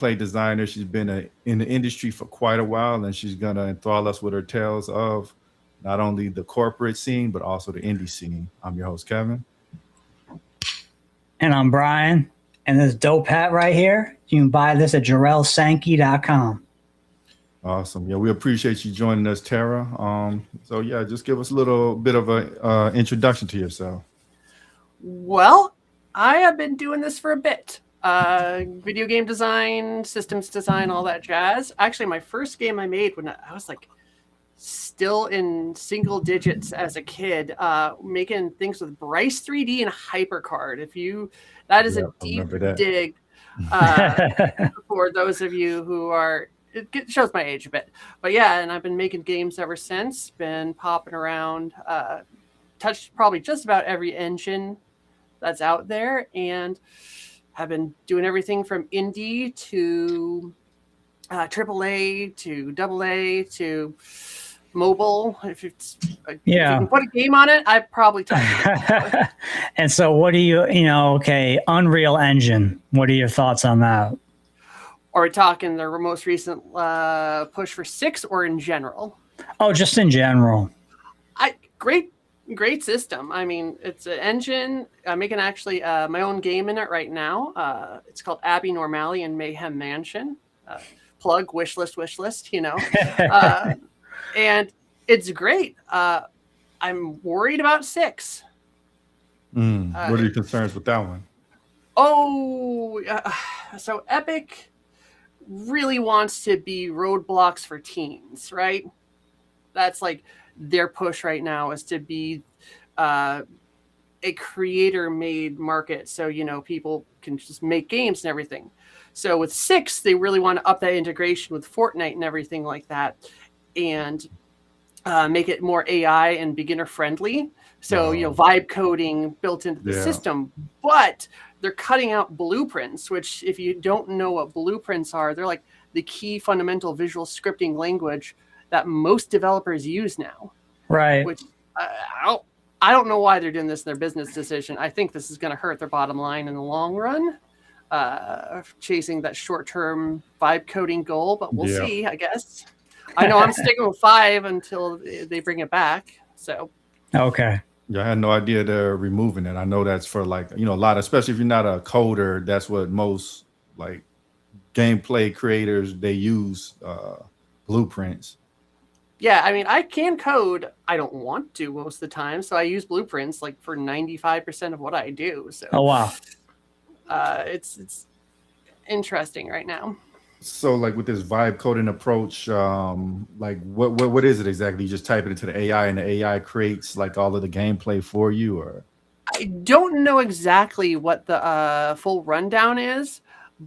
gameplay designer. She's been in the industry for quite a while, and she's gonna enthrall us with her tales of not only the corporate scene but also the indie scene. I'm your host, Kevin. And I'm Brian. And this dope hat right here, you can buy this at JarrellSankey.com. Awesome. Yeah, we appreciate you joining us, Terra. So yeah, just give us a little bit of a introduction to yourself. Well, I have been doing this for a bit. Video game design, systems design, all that jazz. Actually, my first game I made when I was like still in single digits as a kid, making things with Bryce 3D and HyperCard. That is a deep dig for those of you who are. It shows my age a bit, but yeah, and I've been making games ever since. Been popping around, touched probably just about every engine that's out there, and have been doing everything from indie to AAA to AA to mobile. If you can put a game on it, I probably touch it. And so, what do okay, Unreal Engine. What are your thoughts on that? Are we talking the most recent push for 6 or in general? Oh, just in general. Great system. I mean, it's an engine. I'm making actually my own game in it right now. It's called Abby Normali and Mayhem Mansion. Plug, wish list, and it's great. I'm worried about 6. What are your concerns with that one? So Epic really wants to be roadblocks for teens, right? That's like their push right now, is to be a creator-made market, so people can just make games and everything. So with 6, they really want to up that integration with Fortnite and everything like that, and make it more AI and beginner friendly. So vibe coding built into the system, but they're cutting out blueprints, which, if you don't know what blueprints are, they're like the key fundamental visual scripting language that most developers use now. Right. Which I don't know why they're doing this in their business decision. I think this is going to hurt their bottom line in the long run, chasing that short-term vibe coding goal, but we'll see, I guess. I know I'm sticking with 5 until they bring it back. So. Okay. Yeah, I had no idea they're removing it. I know that's for a lot, especially if you're not a coder, that's what most gameplay creators, they use blueprints. Yeah, I mean, I can code. I don't want to most of the time, so I use blueprints for 95% of what I do. So, oh wow, it's interesting right now. So, with this vibe coding approach, what is it exactly? You just type it into the AI, and the AI creates all of the gameplay for you, or? I don't know exactly what the full rundown is,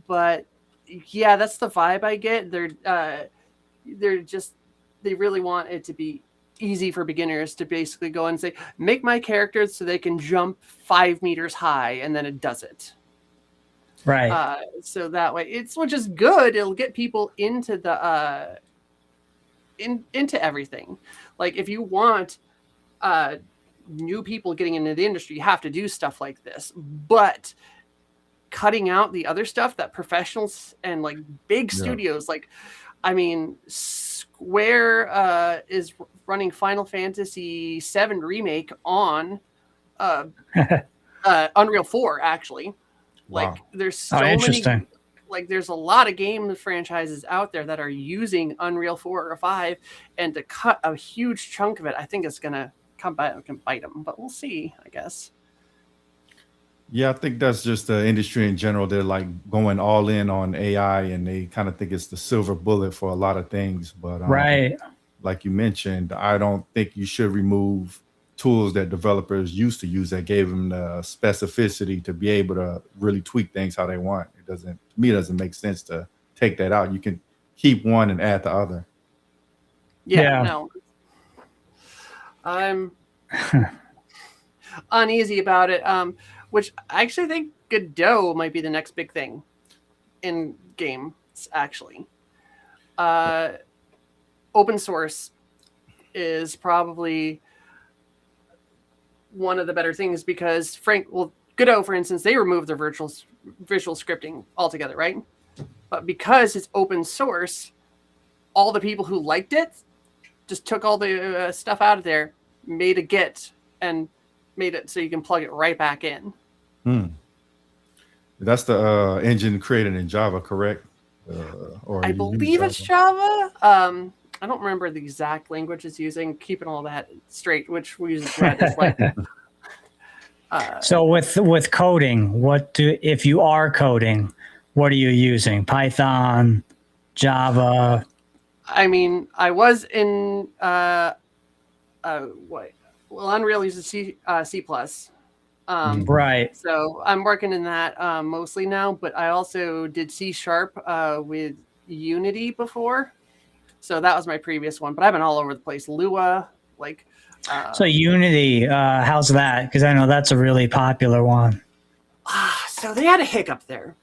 but yeah, that's the vibe I get. They really want it to be easy for beginners to basically go and say, make my characters so they can jump 5 meters high, and then it does it. Right. So that way, which is good. It'll get people into the into everything. Like, if you want new people getting into the industry, you have to do stuff like this. But cutting out the other stuff that professionals and big studios Square is running Final Fantasy VII Remake on Unreal 4, actually. Wow. There's so many, there's a lot of game franchises out there that are using Unreal 4 or 5, and to cut a huge chunk of it, I think it's going to come back and bite them, but we'll see, I guess. Yeah, I think that's just the industry in general. They're going all in on AI, and they kind of think it's the silver bullet for a lot of things. But right, like you mentioned, I don't think you should remove tools that developers used to use that gave them the specificity to be able to really tweak things how they want. It doesn't make sense to take that out. You can keep one and add the other. Yeah. No. I'm uneasy about it. Which I actually think Godot might be the next big thing in games, actually. Open source is probably one of the better things, because Godot, for instance, they removed their visual scripting altogether, right? But because it's open source, all the people who liked it just took all the stuff out of there, made a Git, and made it so you can plug it right back in. That's the engine created in Java, correct? Or I you use believe it's Java. I don't remember the exact language it's using. Keeping all that straight, which we use Red is like. So with coding, if you are coding, what are you using? Python, Java? I mean, I was in Unreal uses C++. Right. So I'm working in that mostly now, but I also did C# with Unity before. So that was my previous one, but I've been all over the place. Lua, like. So Unity, how's that? Because I know that's a really popular one. So they had a hiccup there.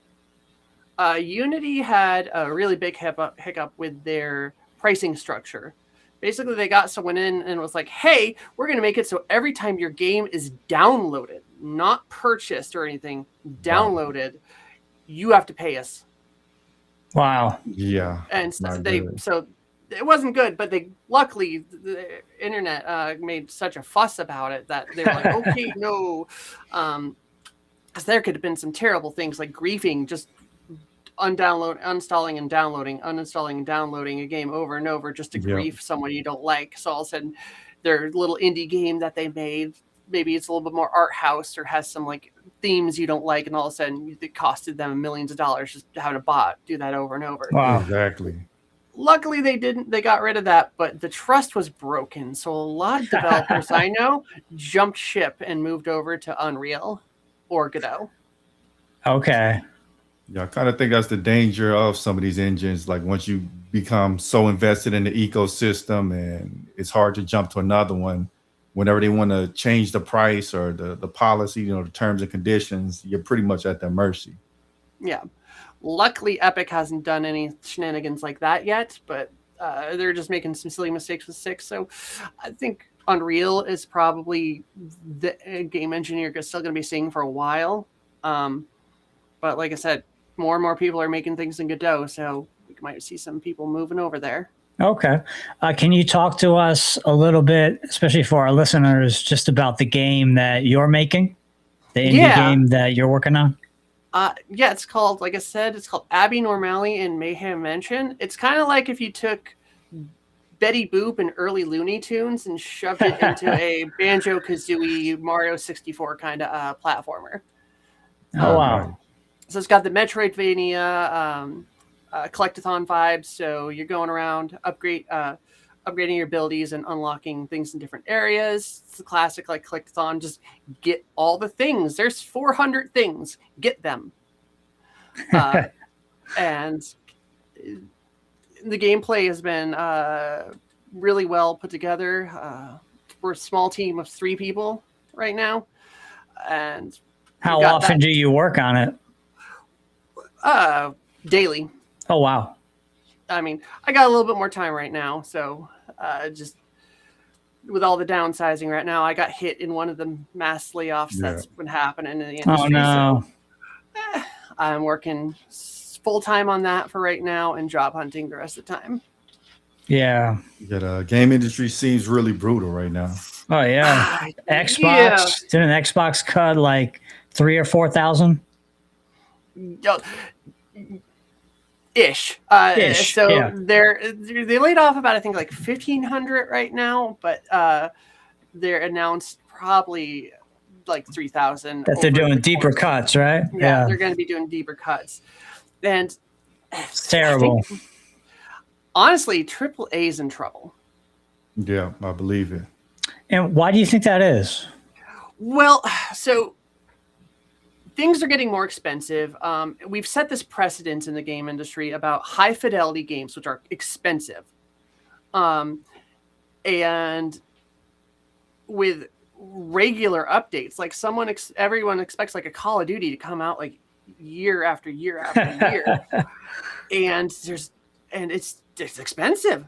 Unity had a really big hiccup with their pricing structure. Basically, they got someone in and was like, hey, we're going to make it so every time your game is downloaded, not purchased or anything, downloaded, you have to pay us. Wow. Yeah. And so it wasn't good, but luckily the internet made such a fuss about it that they were like, okay, no. Because there could have been some terrible things like griefing, just uninstalling and downloading a game over and over just to grief someone you don't like. So all of a sudden, their little indie game that they made, maybe it's a little bit more art house or has some like themes you don't like, and all of a sudden it costed them millions of dollars just having a bot do that over and over. Wow. Exactly. Luckily, they got rid of that, but the trust was broken. So a lot of developers I know jumped ship and moved over to Unreal or Godot. Okay. Yeah, I kind of think that's the danger of some of these engines. Like once you become so invested in the ecosystem, and it's hard to jump to another one. Whenever they want to change the price or the policy, the terms and conditions, you're pretty much at their mercy. Yeah. Luckily, Epic hasn't done any shenanigans like that yet, but they're just making some silly mistakes with 6. So I think Unreal is probably the game engineer is still going to be seeing for a while. But like I said, more and more people are making things in Godot, so we might see some people moving over there. Okay. Can you talk to us a little bit, especially for our listeners, just about the game that you're making, the indie game that you're working on? Yeah, it's called, like I said, it's called Abby Normali and Mayhem Mansion. It's kind of like if you took Betty Boop and early Looney Tunes and shoved it into a Banjo-Kazooie Mario 64 kind of platformer. Oh, wow. So it's got the Metroidvania collectathon vibes. So you're going around upgrading your abilities and unlocking things in different areas. It's the classic like collectathon. Just get all the things. There's 400 things. Get them. And the gameplay has been really well put together. We're a small team of 3 people right now. And how often do you work on it? Daily. Oh, wow. I mean, I got a little bit more time right now, so just with all the downsizing right now, I got hit in one of the mass layoffs that's been happening in the industry. Oh, no. So, I'm working full-time on that for right now and job hunting the rest of the time. Yeah. The game industry seems really brutal right now. Oh, yeah. Xbox, didn't Xbox cut like 3,000 or 4,000? Ish. So they laid off about, I think, like 1,500 right now, but they're announced probably like 3,000. That they're doing deeper cuts, right? Yeah, they're going to be doing deeper cuts. And it's terrible. Honestly, AAA is in trouble. Yeah, I believe it. And why do you think that is? Well, so things are getting more expensive. We've set this precedent in the game industry about high fidelity games, which are expensive. And with regular updates, like everyone expects like a Call of Duty to come out like year after year after year. And it's expensive.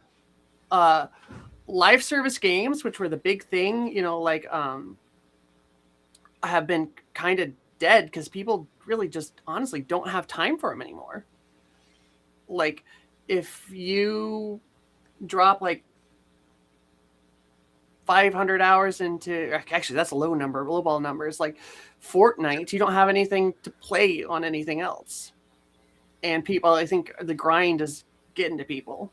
Live service games, which were the big thing, have been kind of dead because people really just honestly don't have time for them anymore. like if you drop like 500 hours into, actually that's a low number, low ball numbers, like Fortnite, you don't have anything to play on anything else. And people, I think the grind is getting to people.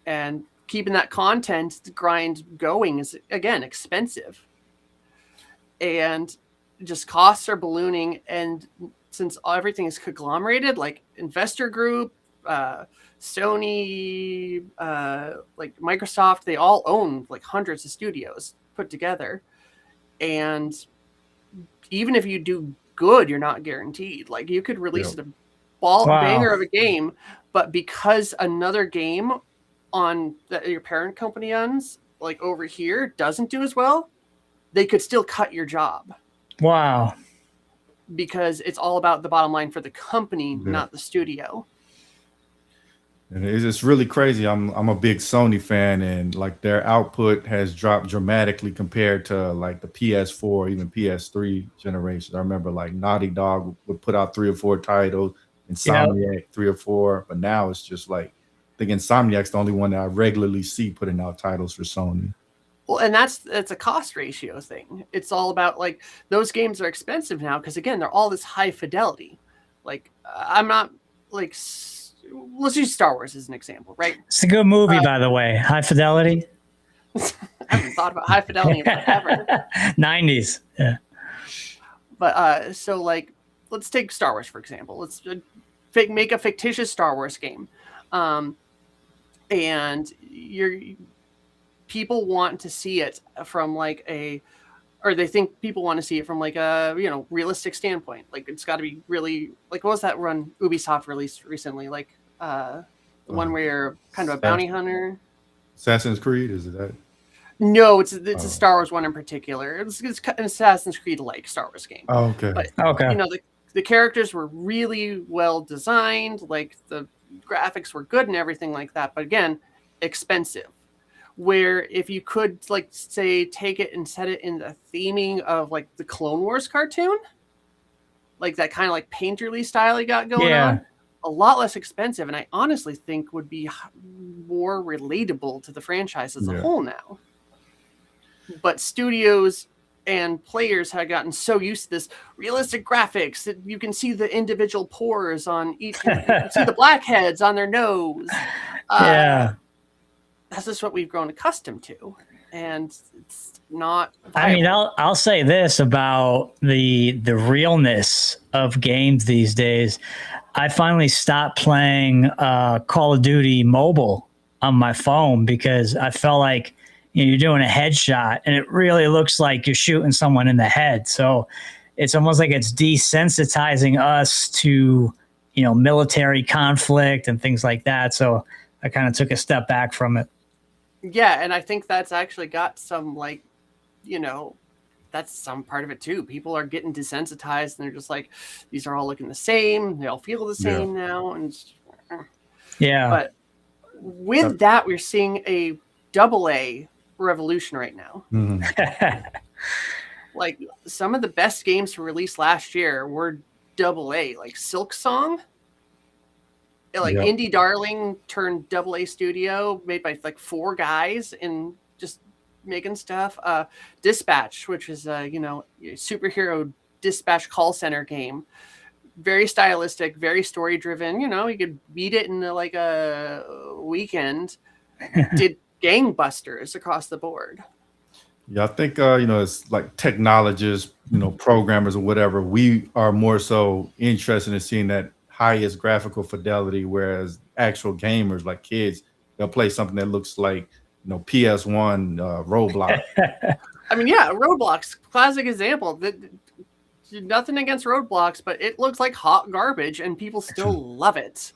And keeping that content, the grind going is, again, expensive. And just costs are ballooning. And since everything is conglomerated, like Investor Group, Sony, like Microsoft, they all own like hundreds of studios put together. And even if you do good, you're not guaranteed. Like you could release a banger of a game, but because another game on that your parent company owns, like over here, doesn't do as well, they could still cut your job. Wow. Because it's all about the bottom line for the company, not the studio. And it's really crazy. I'm a big Sony fan, and like their output has dropped dramatically compared to like the PS4, even PS3 generations. I remember like Naughty Dog would put out 3 or 4 titles, Insomniac 3 or 4, but now it's just like I think Insomniac's the only one that I regularly see putting out titles for Sony. Well, and that's a cost ratio thing. It's all about like those games are expensive now because again they're all this high fidelity. Like I'm not like. Let's use Star Wars as an example, right? It's a good movie, by the way. High Fidelity. I haven't thought about High Fidelity in forever. 90s. Yeah. But so like, let's take Star Wars, for example. Let's make a fictitious Star Wars game. And people want to see it from like or they think people want to see it from like a, realistic standpoint. Like it's got to be really like, what was that run Ubisoft released recently? Like the one where you're kind of a bounty hunter. Assassin's Creed, is it that? No, it's a Star Wars one in particular. It's an Assassin's Creed-like Star Wars game. Oh, okay. But, okay. The characters were really well designed. Like the graphics were good and everything like that. But again, expensive. Where if you could like say take it and set it in the theming of like the Clone Wars cartoon, like that kind of like painterly style you got going on, a lot less expensive, and I honestly think would be more relatable to the franchise as a whole now. But studios and players have gotten so used to this realistic graphics that you can see the individual pores on each, you can see the blackheads on their nose. That's just what we've grown accustomed to, and it's not viable. I mean, I'll say this about the realness of games these days. I finally stopped playing Call of Duty Mobile on my phone because I felt like you're doing a headshot and it really looks like you're shooting someone in the head. So it's almost like it's desensitizing us to, military conflict and things like that. So I kind of took a step back from it. Yeah, and I think that's actually got some like, that's some part of it too. People are getting desensitized and they're just like, these are all looking the same. They all feel the same now. And but with that, we're seeing a AA revolution right now. Mm-hmm. Like some of the best games released last year were AA, like Silk Song. Like Indie Darling turned AA studio made by like 4 guys and just making stuff. Dispatch, which is a superhero dispatch call center game, very stylistic, very story driven. You could beat it in like a weekend. Did gangbusters across the board. Yeah, I think it's like technologists, programmers or whatever. We are more so interested in seeing that highest graphical fidelity, whereas actual gamers like kids, they'll play something that looks like PS1 Roblox. I mean, Roblox, classic example. Nothing against Roblox, but it looks like hot garbage and people still love it.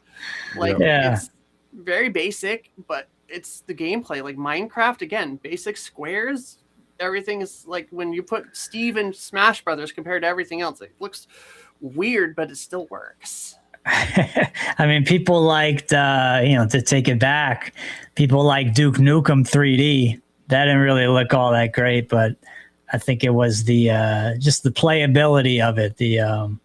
Like it's very basic, but it's the gameplay. Like Minecraft, again, basic squares. Everything is like when you put Steve in Smash Brothers compared to everything else, it looks weird, but it still works. I mean, people liked, to take it back, people like Duke Nukem 3D. That didn't really look all that great, but I think it was the just the playability of it, the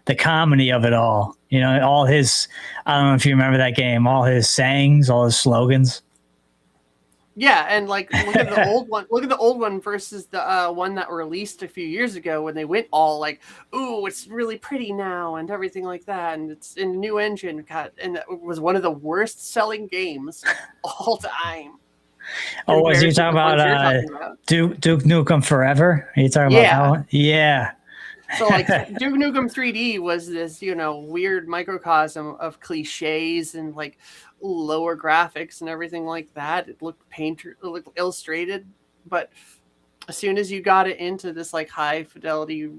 the comedy of it all. You know, all his, I don't know if you remember that game, all his sayings, all his slogans. Yeah, and like look at the old one. Look at the old one versus the one that released a few years ago when they went all like, "Ooh, it's really pretty now" and everything like that, and it's in a new engine. And it was one of the worst selling games all time. Oh, was you compared to talking the ones you're about, talking about. Duke Nukem Forever? Are you talking about that Yeah. one? Yeah. So like Duke Nukem 3D was this, weird microcosm of cliches and like lower graphics and everything like that. It looked illustrated, but as soon as you got it into this like high fidelity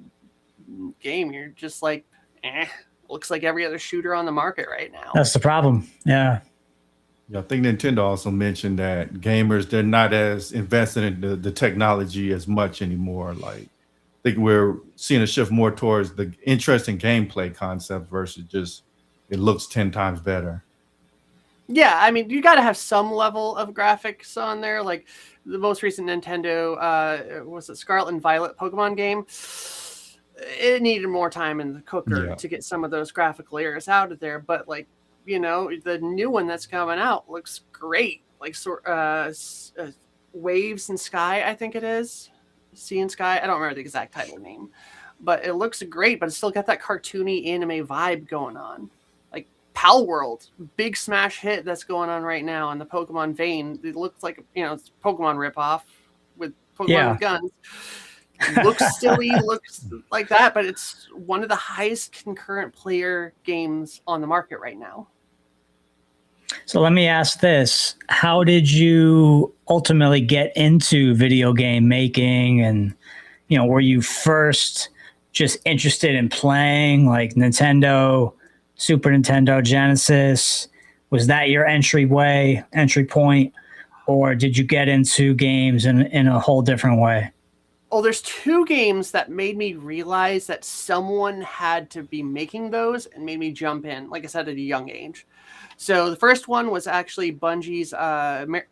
game, you're just like, looks like every other shooter on the market right now. That's the problem. Yeah. Yeah, I think Nintendo also mentioned that gamers, they're not as invested in the technology as much anymore. Like, I think we're seeing a shift more towards the interesting gameplay concept versus just it looks 10 times better. Yeah, I mean, you got to have some level of graphics on there. Like the most recent Nintendo, was it Scarlet and Violet Pokemon game? It needed more time in the cooker to get some of those graphic layers out of there. But like, the new one that's coming out looks great. Like Waves and Sky, I think it is. Sea and Sky. I don't remember the exact title name, but it looks great. But it's still got that cartoony anime vibe going on. Pal World, big smash hit that's going on right now in the Pokemon vein. It looks like, it's Pokemon ripoff with Pokemon with guns. Looks silly, looks like that, but it's one of the highest concurrent player games on the market right now. So let me ask this. How did you ultimately get into video game making? And, were you first just interested in playing like Nintendo, Super Nintendo, Genesis? Was that your entry point, or did you get into games in a whole different way? Oh, there's two games that made me realize that someone had to be making those and made me jump in, like I said, at a young age. So the first one was actually Bungie's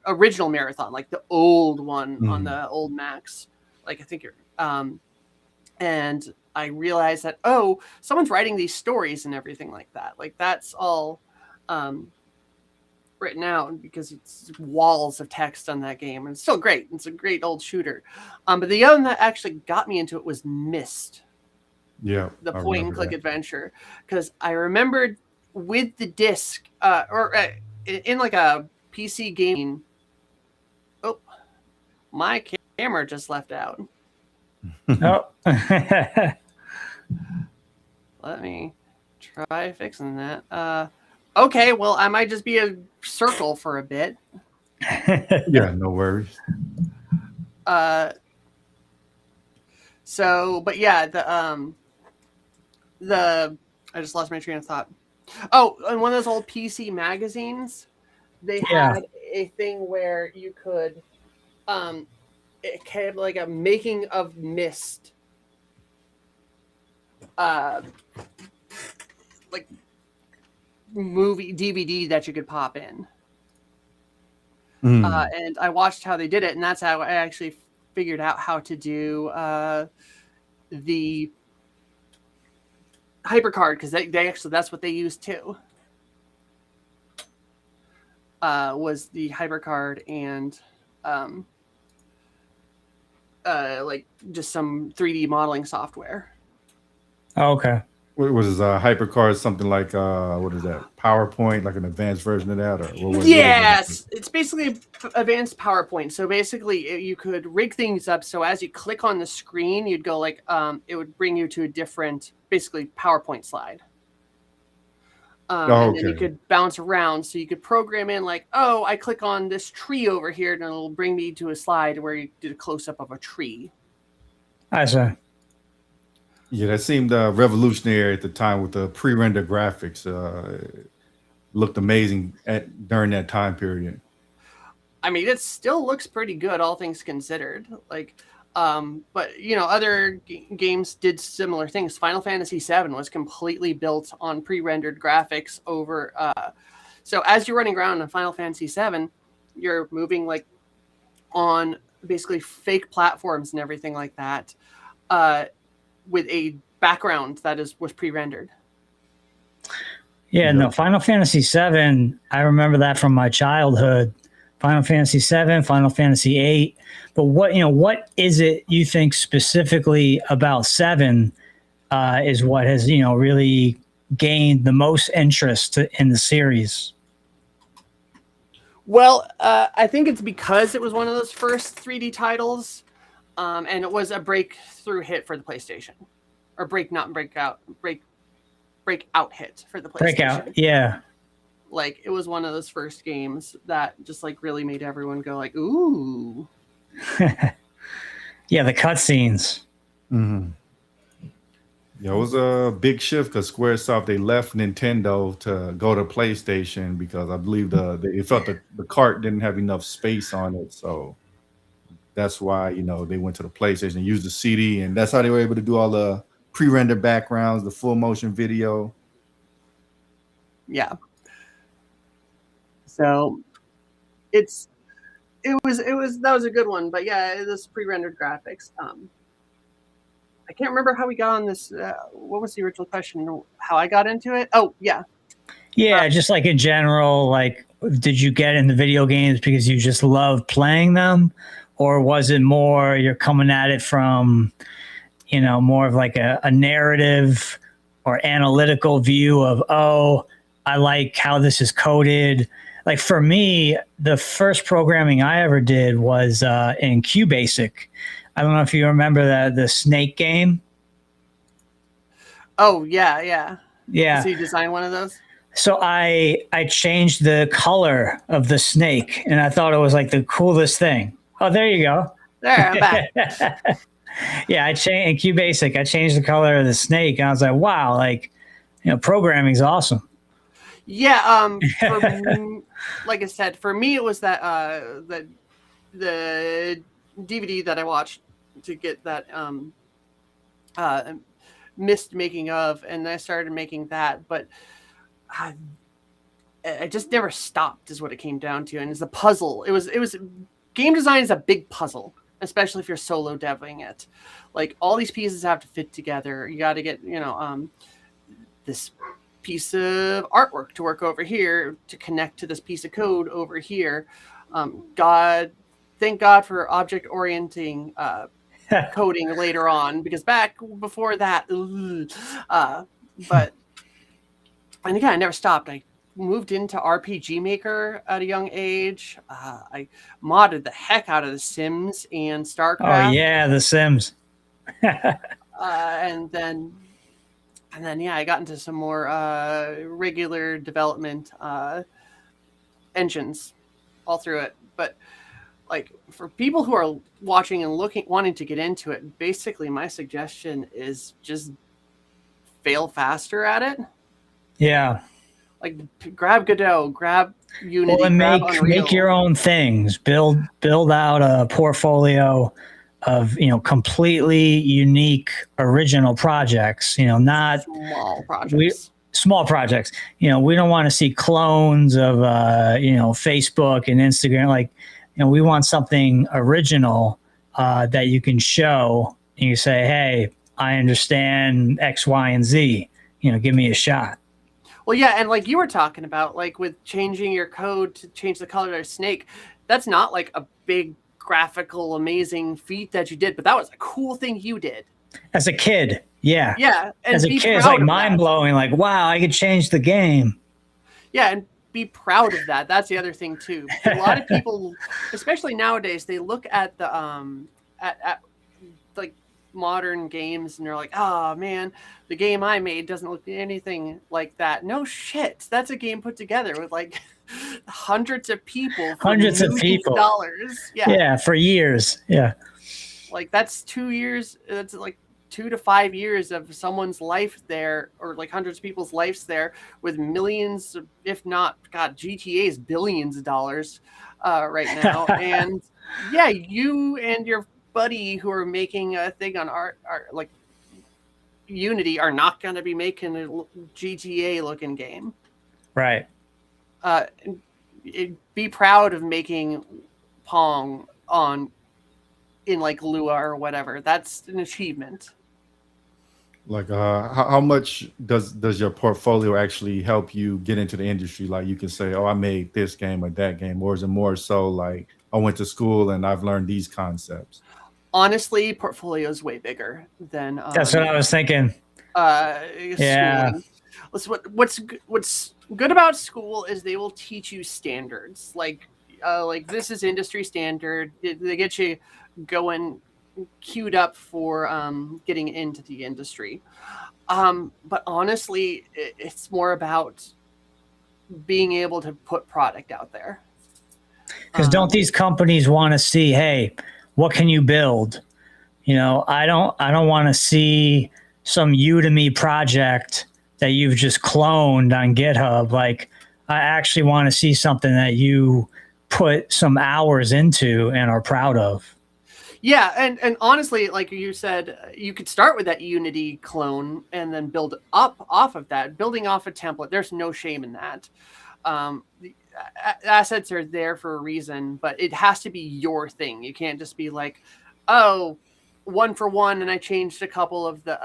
original Marathon, like the old one on the old Macs. Like I think and I realized that, someone's writing these stories and everything like that. Like that's all written out because it's walls of text on that game. And it's still great. It's a great old shooter. But the other one that actually got me into it was Myst. Yeah. The point and click adventure. Because I remembered with the disc in like a PC game. Oh, my camera just left out. Oh. Let me try fixing that. Okay, well, I might just be a circle for a bit. Yeah, no worries. But yeah, I just lost my train of thought. Oh, in one of those old PC magazines, they had a thing where you could, it had like a making of Myst. Like movie DVD that you could pop in. And I watched how they did it, and that's how I actually figured out how to do the HyperCard, because they actually, that's what they used too. Was the HyperCard and like just some 3D modeling software. Okay. What was HyperCard? Something like what is that? PowerPoint, like an advanced version of that, or what was? Yes, it's basically advanced PowerPoint. So basically, you could rig things up. So as you click on the screen, you'd go like it would bring you to a different, basically PowerPoint slide. And then you could bounce around. So you could program in like, I click on this tree over here, and it'll bring me to a slide where you did a close up of a tree. I see. Yeah, that seemed revolutionary at the time with the pre-rendered graphics. Looked amazing during that time period. I mean, it still looks pretty good, all things considered. Like, but other games did similar things. Final Fantasy VII was completely built on pre-rendered graphics over. So as you're running around in Final Fantasy VII, you're moving like on basically fake platforms and everything like that. With a background that was pre-rendered. Yeah, no, Final Fantasy VII, I remember that from my childhood. Final Fantasy VII, Final Fantasy VIII. But what is it you think specifically about 7 is what has, really gained the most interest in the series? Well, I think it's because it was one of those first 3D titles, and it was a breakthrough hit for the PlayStation, or breakout hit for the PlayStation. Breakout, yeah. Like, it was one of those first games that just like really made everyone go like, ooh. Yeah, the cutscenes. Mm-hmm. Yeah, it was a big shift because SquareSoft, they left Nintendo to go to PlayStation because I believe it felt the cart didn't have enough space on it. So that's why, they went to the PlayStation and used the CD, and that's how they were able to do all the pre-rendered backgrounds, the full motion video. Yeah. So that was a good one, but yeah, this pre-rendered graphics. I can't remember how we got on this. What was the original question? How I got into it? Oh, yeah. Yeah, just like in general, like, did you get into video games because you just love playing them? Or was it more you're coming at it from, more of like a narrative or analytical view of, oh, I like how this is coded. Like for me, the first programming I ever did was in QBasic. I don't know if you remember the snake game. Oh, yeah. Yeah. So you designed one of those? So I changed the color of the snake, and I thought it was like the coolest thing. Oh, there you go. There, I'm back. Yeah, in QBasic, I changed the color of the snake, and I was like, wow, like, programming's awesome. Yeah, like I said, for me it was that the DVD that I watched to get that missed making of, and I started making that, but I just never stopped is what it came down to. And it's a puzzle. It was game design is a big puzzle, especially if you're solo deving it. Like, all these pieces have to fit together. You got to get, this piece of artwork to work over here to connect to this piece of code over here. Thank God for object orienting coding later on, because back before that, but and again, I never stopped. I moved into RPG Maker at a young age. I modded the heck out of The Sims and StarCraft. Oh yeah, The Sims. And then yeah, I got into some more regular development engines all through it. But like, for people who are watching and wanting to get into it, basically my suggestion is just fail faster at it. Yeah. Like, grab Godot, grab Unity, and grab make your own things. Build out a portfolio of completely unique original projects. Not small projects. Small projects. We don't want to see clones of Facebook and Instagram. Like, we want something original that you can show, and you say, hey, I understand X, Y, and Z. Give me a shot. Well, yeah, and like you were talking about, like with changing your code to change the color of a snake, that's not like a big graphical amazing feat that you did, but that was a cool thing you did. As a kid, yeah. Yeah. As a kid, it's like mind-blowing, like, wow, I could change the game. Yeah, and be proud of that. That's the other thing too. A lot of people, especially nowadays, they look at the at like modern games and they're like, oh man, the game I made doesn't look anything like that. No shit, that's a game put together with like hundreds of people, dollars. Yeah, for years. Yeah, like that's 2 years. That's like 2 to 5 years of someone's life there, or like hundreds of people's lives there, with millions, if not, God, GTA's billions of dollars right now. And yeah, you and your buddy who are making a thing on art like Unity are not going to be making a GTA looking game, right? Be proud of making Pong in like Lua or whatever. That's an achievement. Like, how much does your portfolio actually help you get into the industry? Like, you can say, "Oh, I made this game or that game," or is it more so like, "I went to school and I've learned these concepts"? Honestly, portfolio is way bigger than That's what I was thinking. Yeah. schooling. What's good about school is they will teach you standards. Like this is industry standard. They get you going queued up for getting into the industry. But honestly, it's more about being able to put product out there. Because don't these companies want to see, hey, what can you build? I don't want to see some Udemy project that you've just cloned on GitHub. Like, I actually want to see something that you put some hours into and are proud of. Yeah, and honestly, like you said, you could start with that Unity clone and then build up off of that. Building off a template, there's no shame in that. The assets are there for a reason, but it has to be your thing. You can't just be like, oh, one for one, and I changed a couple of the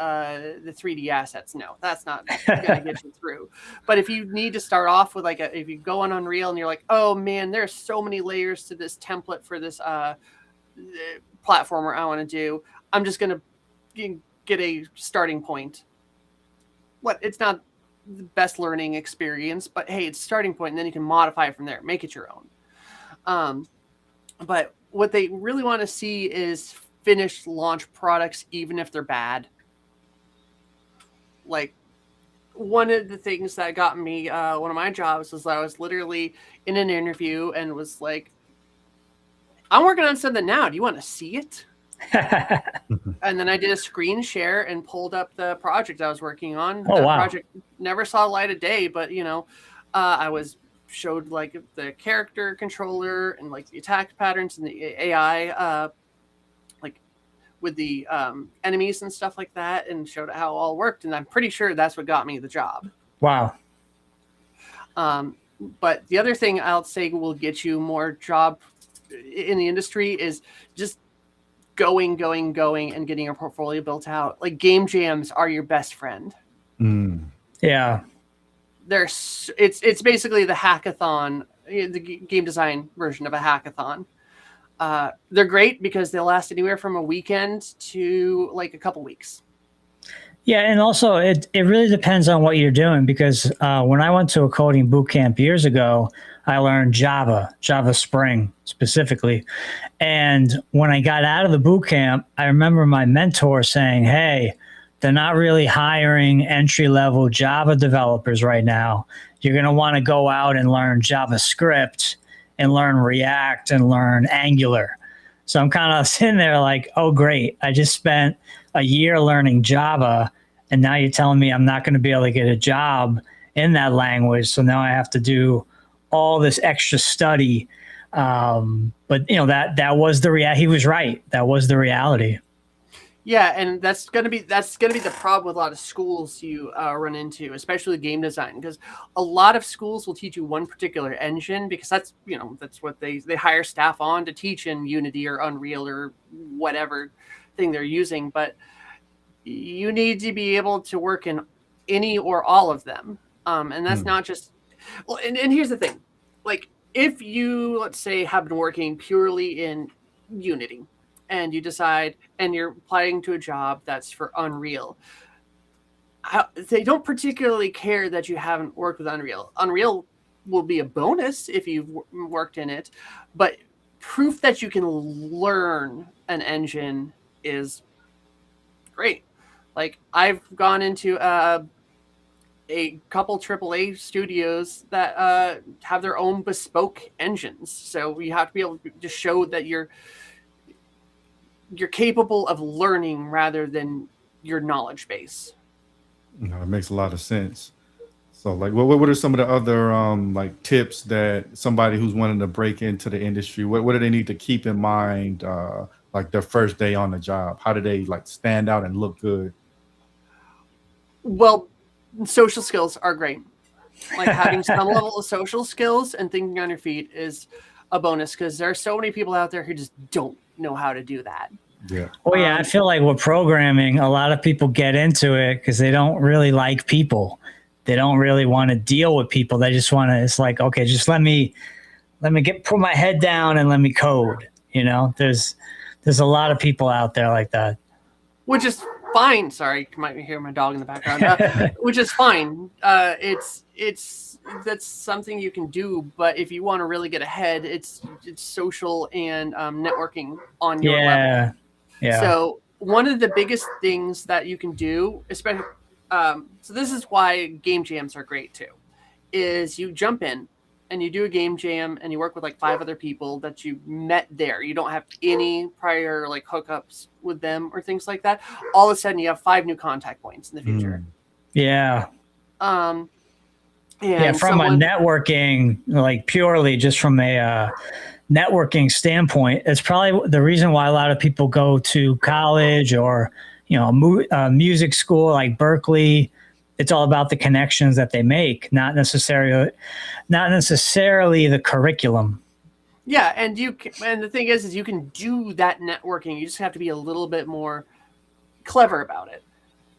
3D assets. No, that's not gonna get you through. But if you need to start off with if you go on Unreal and you're like, oh man, there's so many layers to this template for this platformer I want to do, I'm just gonna get a starting point. It's not the best learning experience, but hey, it's a starting point, and then you can modify it from there, make it your own. But what they really want to see is finished launch products, even if they're bad. Like, one of the things that got me one of my jobs was I was literally in an interview and was like, I'm working on something now. Do you want to see it? And then I did a screen share and pulled up the project I was working on. Oh, that wow. project never saw light of day, but I was showed like the character controller and like the attack patterns and the AI like with the enemies and stuff like that, and showed how it all worked. And I'm pretty sure that's what got me the job. Wow. But the other thing I'll say will get you more job in the industry is just going and getting your portfolio built out. Like, game jams are your best friend. Yeah. It's basically the hackathon, the game design version of a hackathon. They're great because they'll last anywhere from a weekend to like a couple weeks. Yeah, and also it really depends on what you're doing, because when I went to a coding boot camp years ago, I learned Java Spring specifically. And when I got out of the boot camp, I remember my mentor saying, hey, they're not really hiring entry-level Java developers right now. You're going to want to go out and learn JavaScript and learn React and learn Angular. So I'm kind of sitting there like, oh, great. I just spent a year learning Java, and now you're telling me I'm not going to be able to get a job in that language. So now I have to do all this extra study. But that was the reality. He was right. That was the reality. Yeah, and that's gonna be the problem with a lot of schools you run into, especially game design, because a lot of schools will teach you one particular engine because that's what they hire staff on to teach in Unity or Unreal or whatever thing they're using. But you need to be able to work in any or all of them, and that's not just well. And here's the thing, like, if you, let's say, have been working purely in Unity, and you decide, and you're applying to a job that's for Unreal, they don't particularly care that you haven't worked with Unreal. Unreal will be a bonus if you've worked in it, but proof that you can learn an engine is great. Like, I've gone into a couple AAA studios that have their own bespoke engines, so you have to be able to show that you're capable of learning rather than your knowledge base. It makes a lot of sense. So, like, what are some of the other like tips that somebody who's wanting to break into the industry, what do they need to keep in mind, like their first day on the job? How do they like stand out and look good? Well, social skills are great. Like, having some level of social skills and thinking on your feet is a bonus, because there are so many people out there who just don't know how to do that. Yeah. Well, yeah, I feel like with programming, a lot of people get into it because they don't really like people. They don't really want to deal with people. They just want to. It's like, okay, just let me put my head down and let me code. You know, there's a lot of people out there like that. Which is fine. Sorry, you might hear my dog in the background. Which is fine. It's that's something you can do. But if you want to really get ahead, it's social and networking on your level. Yeah. So one of the biggest things that you can do, especially, so this is why game jams are great too, is you jump in and you do a game jam and you work with like 5 other people that you met there. You don't have any prior like hookups with them or things like that. All of a sudden you have 5 new contact points in the future. Yeah. And from a networking, like purely just from a networking standpoint, it's probably the reason why a lot of people go to college or, you know, music school like Berkeley. It's all about the connections that they make, not necessarily the curriculum. Yeah, and the thing is you can do that networking. You just have to be a little bit more clever about it.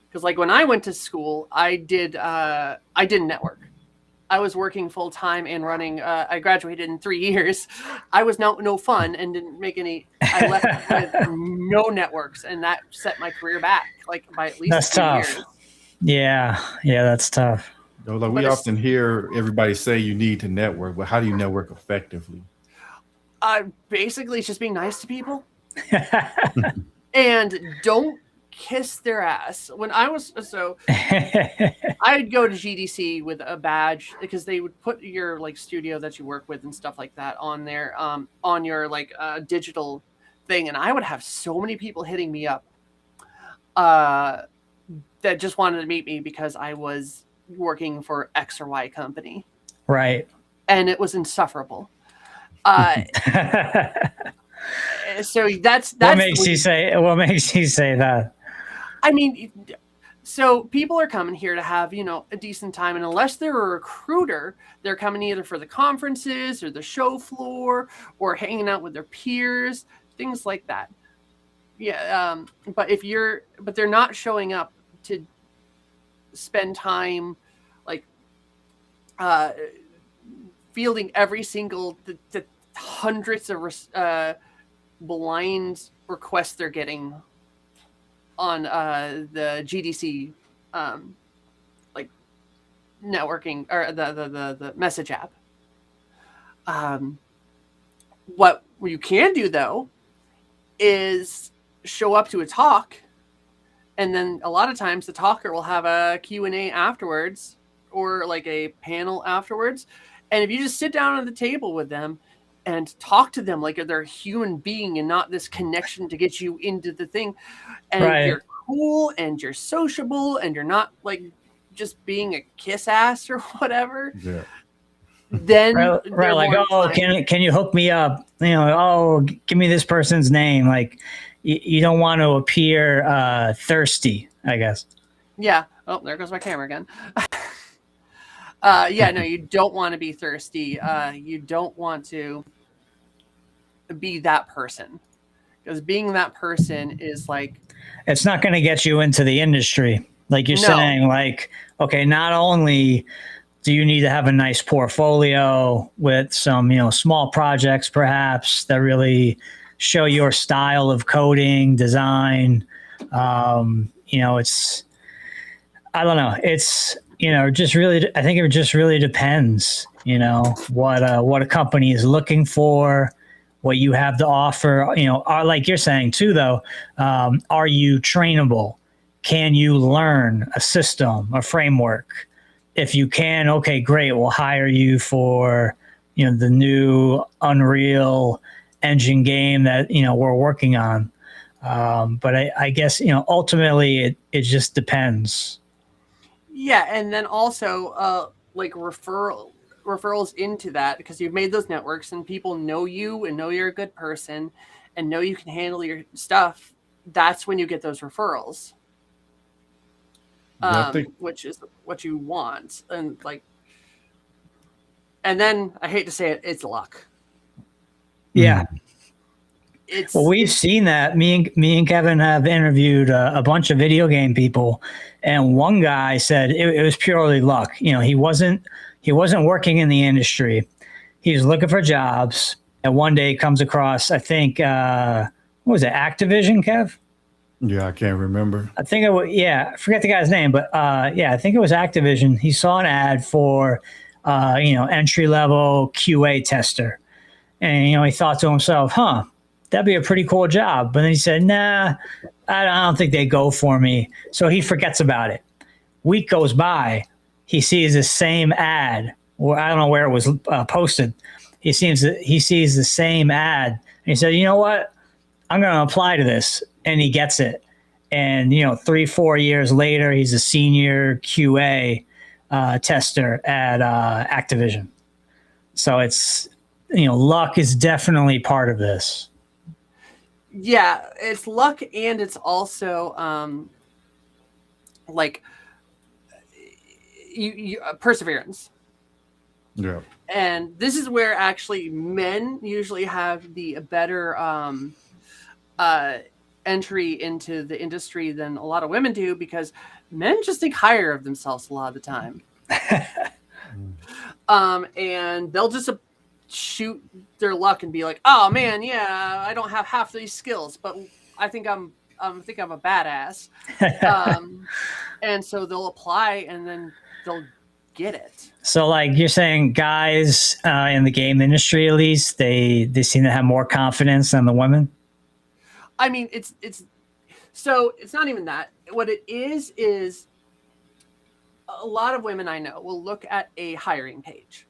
Because like when I went to school, I didn't network. I was working full time and running. I graduated in 3 years. I was no fun and didn't make any. I left with no networks, and that set my career back like by at least. That's 2 tough. years. Yeah, that's tough. You know, like we often hear everybody say you need to network, but how do you network effectively? Basically, it's just being nice to people, and don't kiss their ass. When I was I'd go to GDC with a badge because they would put your like studio that you work with and stuff like that on there, on your like digital thing, and I would have so many people hitting me up that just wanted to meet me because I was working for X or Y company, right? And it was insufferable. So that's what makes you say that? I mean, so people are coming here to have, you know, a decent time, and unless they're a recruiter, they're coming either for the conferences or the show floor or hanging out with their peers, things like that. Yeah, but they're not showing up to spend time like fielding every single the hundreds of blind requests they're getting on the GDC like networking or the message app. What you can do though is show up to a talk, and then a lot of times the talker will have a Q&A afterwards or like a panel afterwards, and if you just sit down at the table with them and talk to them like they're a human being and not this connection to get you into the thing, and you're cool and you're sociable and you're not like just being a kiss ass or whatever, then right like, oh, can you hook me up, you know, oh, give me this person's name, like you don't want to appear thirsty, I guess. Yeah. Oh, there goes my camera again. No, you don't want to be thirsty. You don't want to be that person, because being that person is like, it's not going to get you into the industry. Like you're saying, like, okay, not only do you need to have a nice portfolio with some, you know, small projects perhaps that really show your style of coding, design. You know, I don't know. It's, you know, I think it just really depends, you know, what a company is looking for, what you have to offer, you know, like you're saying too, though, are you trainable? Can you learn a system, a framework? If you can, okay, great. We'll hire you for, you know, the new Unreal Engine game that, you know, we're working on. But I guess, you know, ultimately it just depends. Yeah. And then also like referrals into that, because you've made those networks and people know you and know you're a good person and know you can handle your stuff. That's when you get those referrals. Which is what you want. And like, and then I hate to say it, it's luck. Yeah. Well, we've seen that. Me and Kevin have interviewed a bunch of video game people, and one guy said it was purely luck. You know, he wasn't working in the industry. He was looking for jobs, and one day he comes across, I think, what was it, Activision, Kev? Yeah, I can't remember. I think it was, yeah, I forget the guy's name, but yeah, I think it was Activision. He saw an ad for, entry level QA tester, and he thought to himself, "Huh, that'd be a pretty cool job." But then he said, "Nah, I don't think they go for me." So he forgets about it. Week goes by, he sees the same ad, or I don't know where it was posted. He sees the same ad, and he said, "You know what? I'm going to apply to this." And he gets it. And, 3-4 years later, he's a senior QA tester at Activision. So it's, luck is definitely part of this. Yeah, it's luck, and it's also perseverance. Yeah. And this is where actually men usually have the better entry into the industry than a lot of women do, because men just think higher of themselves a lot of the time. And they'll just shoot their luck and be like, "Oh man, yeah, I don't have half these skills, but I think I'm a badass." And so they'll apply, and then they'll get it. So, like you're saying, guys in the game industry, at least, they seem to have more confidence than the women. I mean, it's not even that. What it is a lot of women I know will look at a hiring page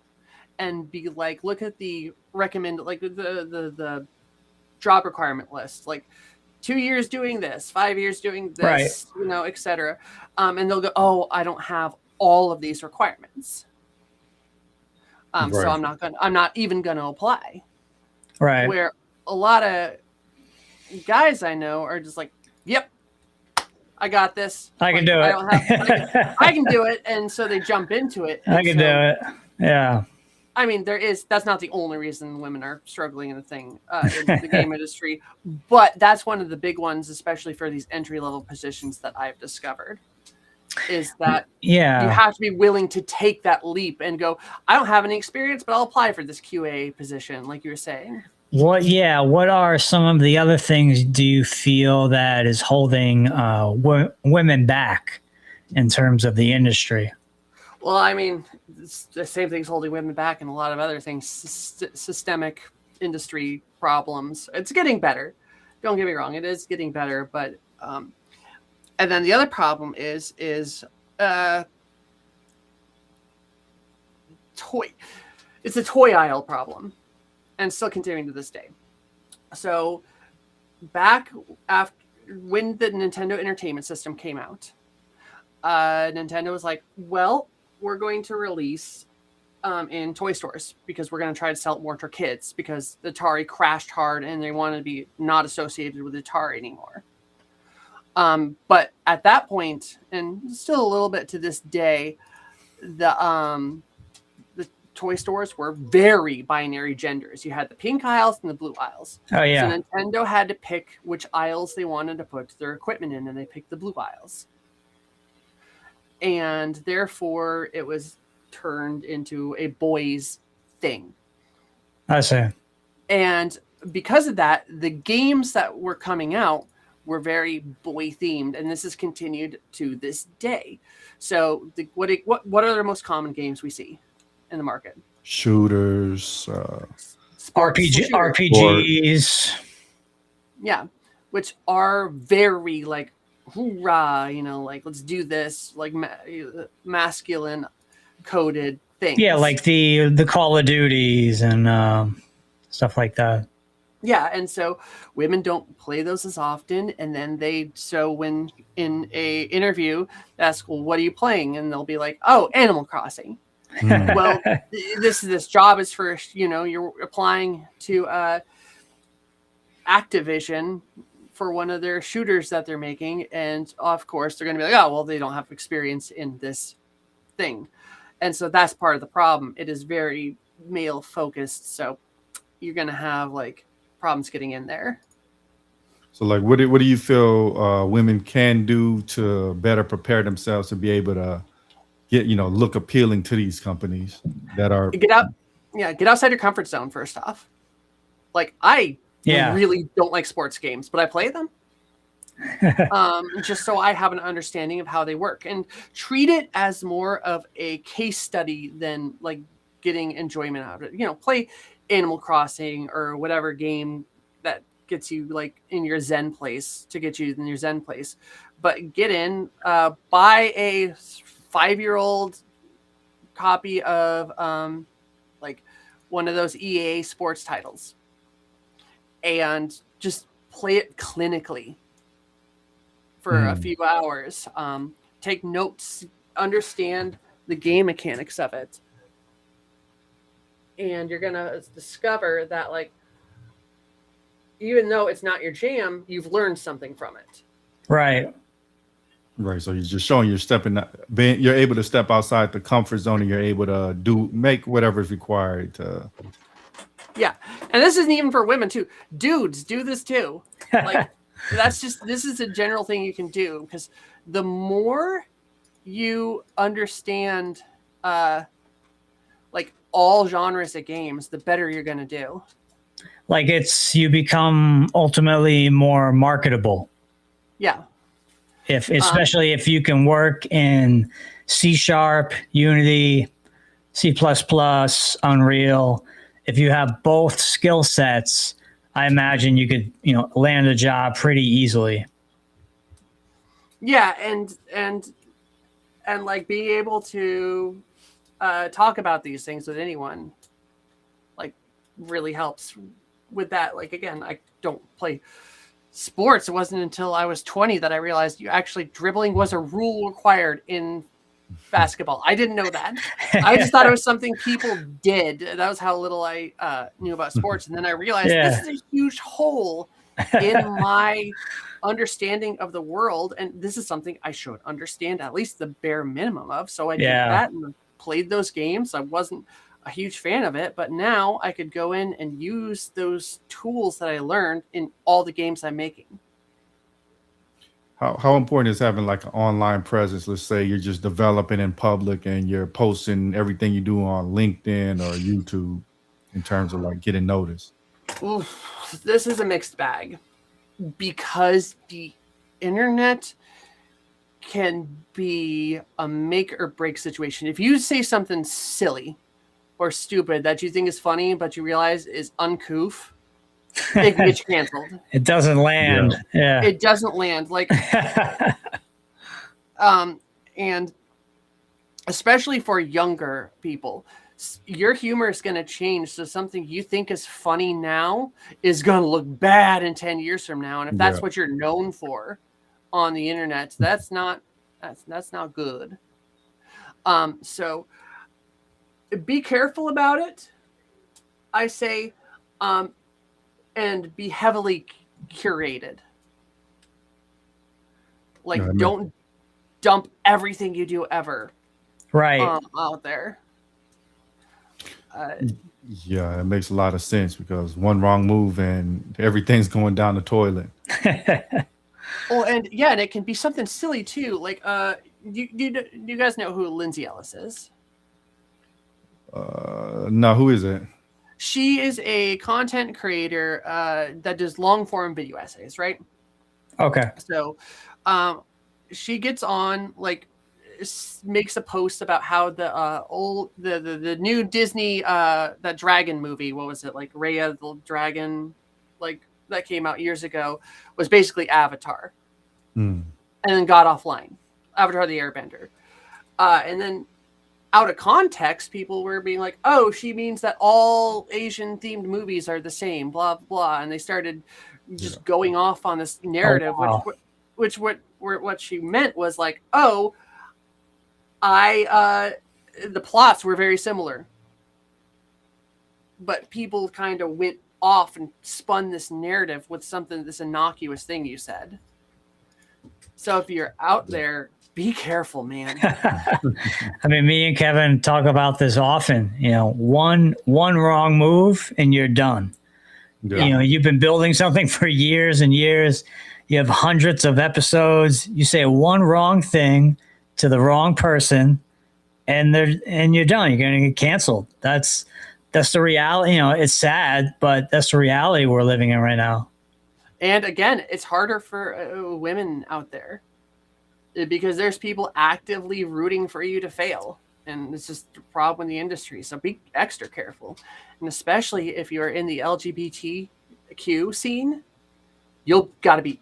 and be like, look at the the job requirement list, like 2 years doing this, 5 years doing this, right. etc. And they'll go, "Oh, I don't have all of these requirements. Right. So I'm not even gonna apply." Right. Where a lot of guys I know are just like, "Yep, I got this. I can do it. I can do it." And so they jump into it. I can do it. Yeah. I mean, that's not the only reason women are struggling in the game industry, but that's one of the big ones, especially for these entry level positions that I've discovered, is that you have to be willing to take that leap and go, "I don't have any experience, but I'll apply for this QA position," like you were saying. What are some of the other things do you feel that is holding women back in terms of the industry? Well, I mean, it's the same thing's holding women back, and a lot of other things, systemic industry problems. It's getting better. Don't get me wrong, it is getting better, but and then the other problem is toy. It's a toy aisle problem, and still continuing to this day. So back after when the Nintendo Entertainment System came out, Nintendo was like, "Well, we're going to release in toy stores because we're going to try to sell it more to kids, because the Atari crashed hard and they want to be not associated with Atari anymore." But at that point, and still a little bit to this day, the toy stores were very binary genders. You had the pink aisles and the blue aisles. Oh yeah. So Nintendo had to pick which aisles they wanted to put their equipment in, and they picked the blue aisles. And therefore, it was turned into a boys' thing. I see. And because of that, the games that were coming out were very boy-themed, and this has continued to this day. So, what are the most common games we see in the market? Shooters, RPGs. Yeah, which are very like, hoorah, like, let's do this, like masculine coded things. Yeah, like the Call of Duties and stuff like that. Yeah, and so women don't play those as often, and then when in a interview they ask, "Well, what are you playing?" and they'll be like, "Oh, Animal Crossing." Well, this job is for, you're applying to Activision for one of their shooters that they're making, and of course they're going to be like, "Oh, well, they don't have experience in this thing." And so that's part of the problem. It is very male focused, so you're going to have like problems getting in there. So, like, what do you feel women can do to better prepare themselves to be able to get, look appealing to these companies that are? Get out, yeah, get outside your comfort zone first off. Like, I really don't like sports games, but I play them. Just so I have an understanding of how they work, and treat it as more of a case study than like getting enjoyment out of it. Play Animal Crossing or whatever game that gets you like in your Zen place to get you in your Zen place. But get in, buy a 5-year-old copy of like one of those EA sports titles and just play it clinically for a few hours. Take notes, understand the game mechanics of it. And you're going to discover that, like, even though it's not your jam, you've learned something from it. Right. Right. So you're just showing you're able to step outside the comfort zone, and you're able to make whatever is required to. Yeah. And this isn't even for women too. Dudes do this too. Like, this is a general thing you can do, because the more you understand like all genres of games, the better you're going to do. Like, you become ultimately more marketable. Yeah. Especially if you can work in C#, Unity, C++, Unreal. If you have both skill sets, I imagine you could, land a job pretty easily. Yeah, and like being able to talk about these things with anyone, like, really helps with that. Like, again, I don't play sports. It wasn't until I was 20 that I realized dribbling was a rule required in basketball. I didn't know that. I just thought it was something people did. That was how little I knew about sports. And then I realized this is a huge hole in my understanding of the world, and this is something I should understand at least the bare minimum of. So I did that and played those games. I wasn't a huge fan of it, but now I could go in and use those tools that I learned in all the games I'm making. How important is having like an online presence? Let's say you're just developing in public and you're posting everything you do on LinkedIn or YouTube in terms of like getting noticed. Oof, this is a mixed bag, because the internet can be a make or break situation. If you say something silly or stupid that you think is funny, but you realize is uncouth, it can get you canceled. It doesn't land. Yeah. It doesn't land. Like, and especially for younger people, your humor is going to change. So something you think is funny now is going to look bad in 10 years from now. And if that's what you're known for on the internet, that's not good. So be careful about it, I say, and be heavily curated. Like, don't dump everything you do ever out there. Yeah, it makes a lot of sense, because one wrong move and everything's going down the toilet. Well, and it can be something silly too. Like, do you guys know who Lindsay Ellis is? No, who is it? She is a content creator that does long form video essays, right? Okay. So, she gets on, like, makes a post about how the new Disney that dragon movie, what was it, like Raya the Dragon, like, that came out years ago, was basically Avatar, and then got offline. Avatar the Airbender, and then out of context, people were being like, "Oh, she means that all Asian themed movies are the same," blah blah, and they started just going off on this narrative, which what she meant was like, "Oh, the plots were very similar," but people kind of went off and spun this narrative with this innocuous thing you said. So if you're out there, be careful, man. I mean, me and Kevin talk about this often. One wrong move and you're done. Yeah. You know, you've been building something for years and years. You have hundreds of episodes. You say one wrong thing to the wrong person, and you're done. You're going to get canceled. That's the reality. You know, it's sad, but that's the reality we're living in right now. And again, it's harder for women out there because there's people actively rooting for you to fail. And it's just a problem in the industry. So be extra careful. And especially if you're in the LGBTQ scene, you'll got to be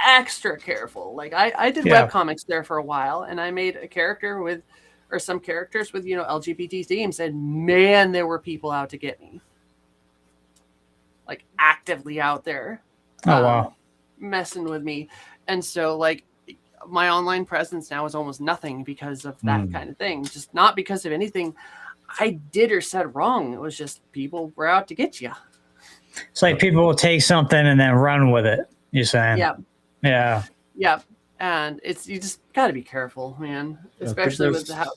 extra careful. Like I did webcomics there for a while, and I made a character with, or some characters with, you know, LGBT themes. And man, there were people out to get me. Like actively out there. Oh, wow. Messing with me. And so like my online presence now is almost nothing because of that kind of thing. Just not because of anything I did or said wrong. It was just people were out to get you. It's like people will take something and then run with it. You're saying? Yeah. And you just got to be careful, man. Especially with how.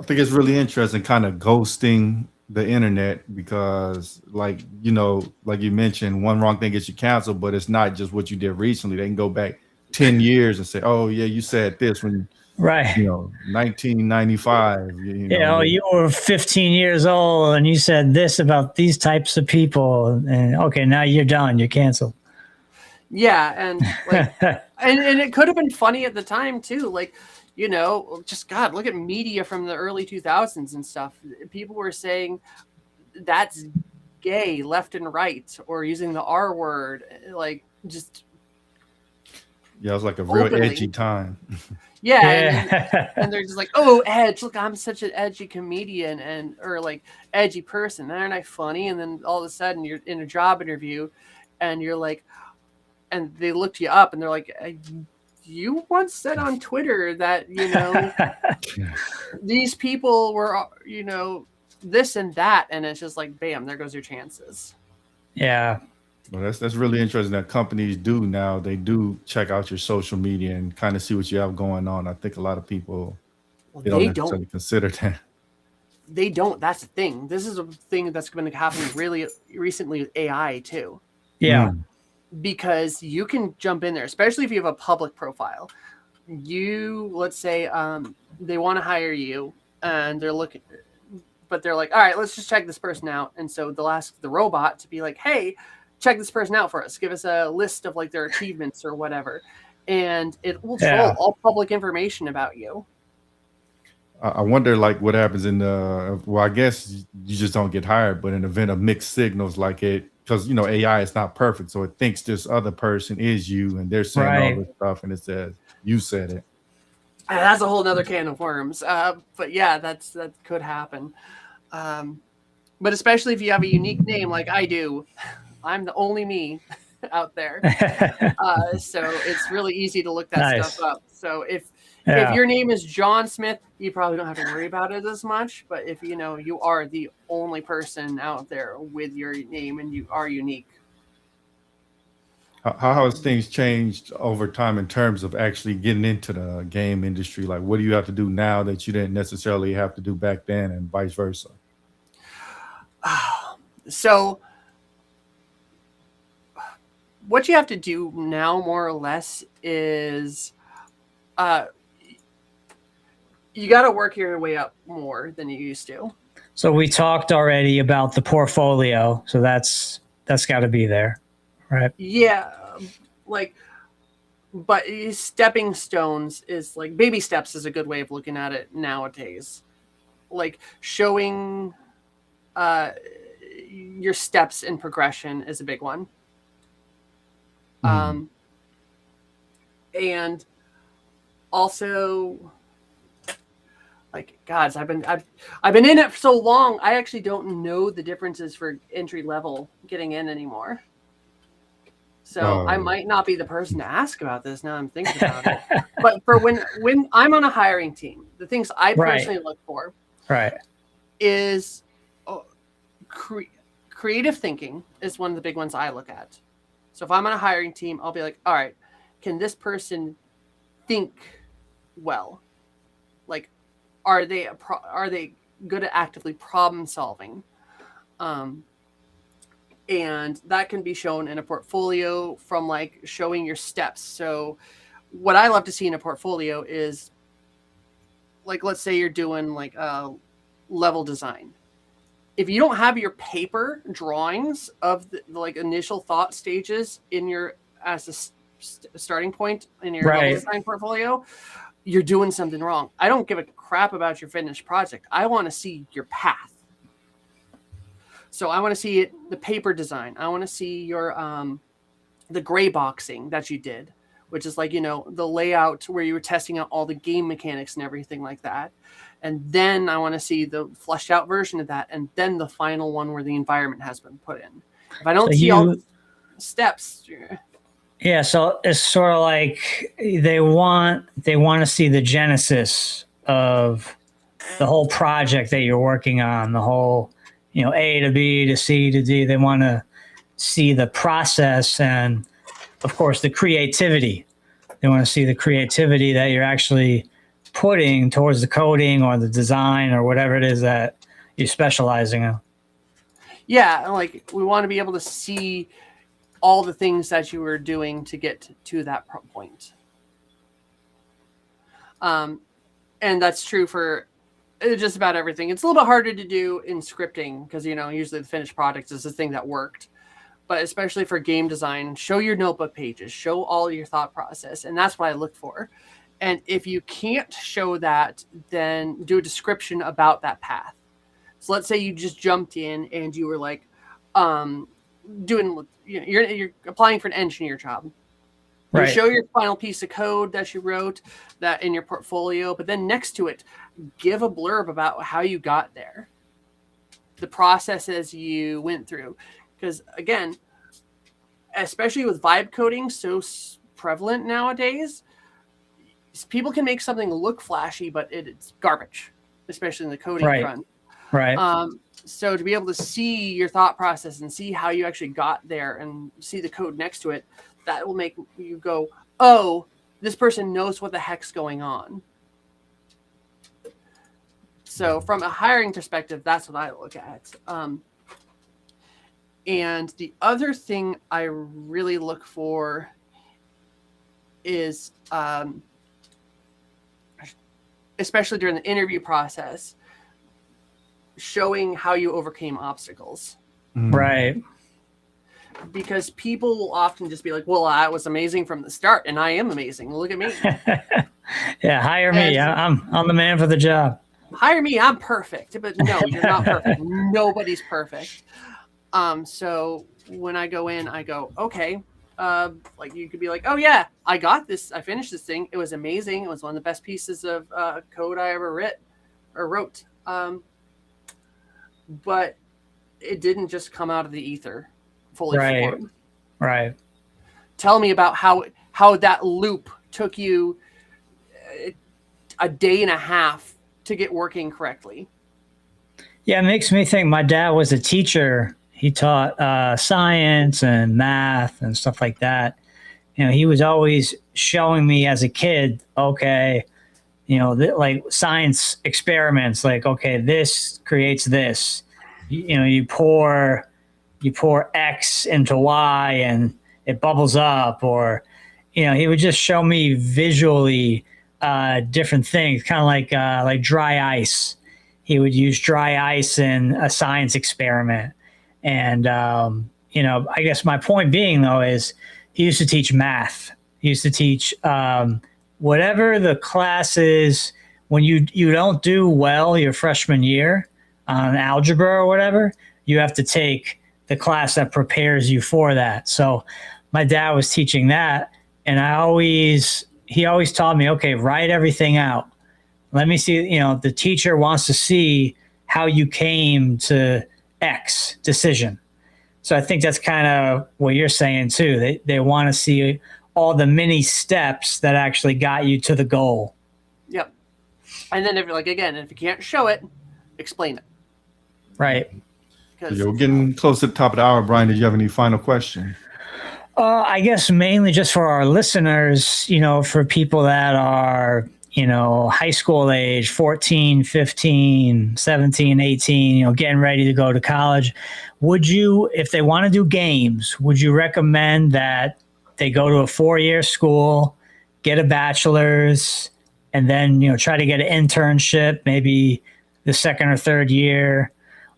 I think it's really interesting, kind of ghosting the internet, because like, you know, like you mentioned, one wrong thing gets you canceled, but it's not just what you did recently. They can go back 10 years and say, oh yeah, you said this when, right, you know, 1995, you know, you were 15 years old and you said this about these types of people, and okay, now you're done, you're canceled. Yeah. And like, and it could have been funny at the time too. Like, you know, just God, look at media from the early 2000s and stuff. People were saying that's gay left and right, or using the R word, like just. Yeah, it was like a real edgy time. And they're just like, oh, edge, look, I'm such an edgy comedian or like edgy person. Aren't I funny? And then all of a sudden you're in a job interview and you're like, and they looked you up and they're like, you once said on Twitter that, you know, these people were, you know, this and that. And it's just like, bam, there goes your chances. Yeah. Well, that's really interesting that companies do now. They do check out your social media and kind of see what you have going on. I think a lot of people they don't necessarily consider that. They don't. That's the thing. This is a thing that's going to happen really recently with AI too. Yeah. Because you can jump in there, especially if you have a public profile. Let's say they want to hire you and they're looking, but they're like, all right, let's just check this person out. And so they'll ask the robot to be like, hey, check this person out for us. Give us a list of like their achievements or whatever. And it will troll all public information about you. I wonder like what happens in well, I guess you just don't get hired, but in an event of mixed signals like it, because, you know, AI is not perfect. So it thinks this other person is you and they're saying all this stuff and it says, you said it. And that's a whole nother can of worms. But yeah, that could happen. But especially if you have a unique name like I do. I'm the only me out there. So it's really easy to look that stuff up. So if your name is John Smith, you probably don't have to worry about it as much. But if you know you are the only person out there with your name and you are unique. How has things changed over time in terms of actually getting into the game industry? Like, what do you have to do now that you didn't necessarily have to do back then, and vice versa? So what you have to do now, more or less, is you got to work your way up more than you used to. So we talked already about the portfolio. So that's got to be there, right? Yeah, like, but stepping stones is like baby steps is a good way of looking at it nowadays. Like showing your steps in progression is a big one. And also, like, guys, I've been in it for so long. I actually don't know the differences for entry level getting in anymore. So I might not be the person to ask about this now I'm thinking about it. But for when I'm on a hiring team, the things I personally look for is creative thinking is one of the big ones I look at. So if I'm on a hiring team, I'll be like, all right, can this person think well? Like, are they good at actively problem solving? And that can be shown in a portfolio from like showing your steps. So what I love to see in a portfolio is, like, let's say you're doing like a level design. If you don't have your paper drawings of the like initial thought stages in your as a starting point in your level design portfolio, you're doing something wrong. I don't give a crap about your finished project. I want to see your path. So I want to see the paper design. I want to see your the gray boxing that you did, which is like, you know, the layout where you were testing out all the game mechanics and everything like that. And then I want to see the fleshed out version of that, and then the final one where the environment has been put in. If I don't see all the steps. Yeah, so it's sort of like they want to see the genesis of the whole project that you're working on, the whole, you know, A to B to C to D. They want to see the process and, of course, the creativity. They want to see the creativity that you're actually putting towards the coding or the design or whatever it is that you're specializing in. Yeah, like we want to be able to see all the things that you were doing to get to that point. And that's true for just about everything. It's a little bit harder to do in scripting because, you know, usually the finished product is the thing that worked. But especially for game design, show your notebook pages, show all your thought process. And that's what I look for. And if you can't show that, then do a description about that path. So let's say you just jumped in and you were like, you're applying for an engineer job. You show your final piece of code that you wrote that in your portfolio, but then next to it, give a blurb about how you got there, the processes you went through. Because again, especially with vibe coding so prevalent nowadays, people can make something look flashy, but it's garbage, especially in the coding front. Right. So to be able to see your thought process and see how you actually got there and see the code next to it, that will make you go, oh, this person knows what the heck's going on. So from a hiring perspective, that's what I look at. And the other thing I really look for is, especially during the interview process, showing how you overcame obstacles. Right. Because people will often just be like, well, I was amazing from the start and I am amazing. Look at me. Yeah, hire me. I'm the man for the job. Hire me. I'm perfect. But no, you're not perfect. Nobody's perfect. So when I go in, I go, okay. Like you could be like, oh yeah, I got this. I finished this thing. It was amazing. It was one of the best pieces of code I ever wrote. But it didn't just come out of the ether fully formed. Right. Tell me about how that loop took you a day and a half to get working correctly. Yeah, it makes me think my dad was a teacher. He taught science and math and stuff like that. You know, he was always showing me as a kid, okay, you know, like science experiments, like, okay, this creates this. You know, you pour X into Y and it bubbles up, or, you know, he would just show me visually different things, kind of like dry ice. He would use dry ice in a science experiment. And, you know, I guess my point being, though, is he used to teach math. He used to teach whatever the class is when you don't do well your freshman year on algebra or whatever, you have to take the class that prepares you for that. So my dad was teaching that, and he always taught me, okay, write everything out. Let me see, you know, the teacher wants to see how you came to X decision. So I think that's kind of what you're saying too. They want to see all the mini steps that actually got you to the goal. Yep. And then if you can't show it, explain it. Right. So we're getting close to the top of the hour. Brian, did you have any final question? I guess mainly just for our listeners, you know, for people that are high school age, 14, 15, 17, 18, getting ready to go to college, would you, if they want to do games, would you recommend that they go to a 4-year school, get a bachelor's, and then, try to get an internship, maybe the second or third year?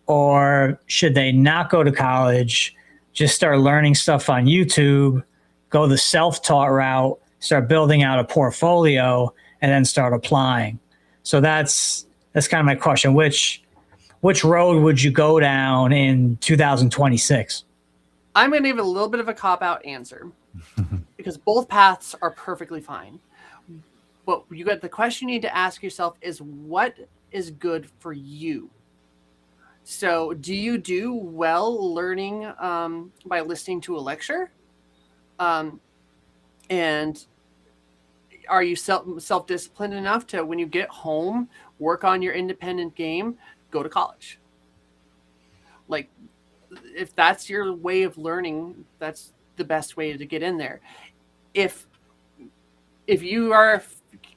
Or should they not go to college, just start learning stuff on YouTube, go the self-taught route, start building out a portfolio, and then start applying? So that's kind of my question. Which road would you go down in 2026? I'm going to give it a little bit of a cop-out answer because both paths are perfectly fine. But the question you need to ask yourself is, what is good for you? So do you do well learning by listening to a lecture? And are you self-disciplined enough to, when you get home, work on your independent game, go to college? Like, if that's your way of learning, that's the best way to get in there. If you are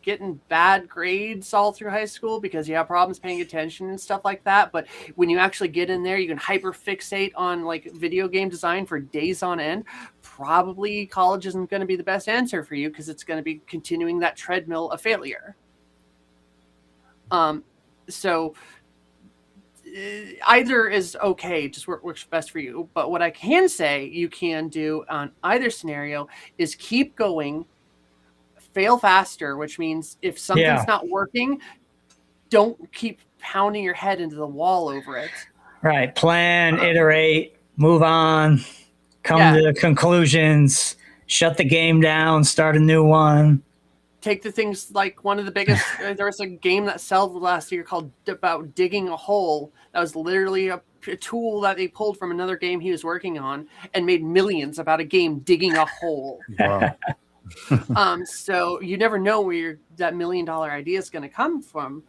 getting bad grades all through high school because you have problems paying attention and stuff like that, but when you actually get in there, you can hyper fixate on like video game design for days on end, probably college isn't going to be the best answer for you, because it's going to be continuing that treadmill of failure. So either is okay, just works best for you. But what I can say you can do on either scenario is keep going, fail faster, which means if something's not working, don't keep pounding your head into the wall over it. Right. Plan, iterate, move on, come to conclusions, shut the game down, start a new one. Take the things like one of the biggest, there was a game that sold last year called about digging a hole. That was literally a tool that they pulled from another game he was working on and made millions about a game digging a hole. Wow. So you never know where that $1 million idea is going to come from,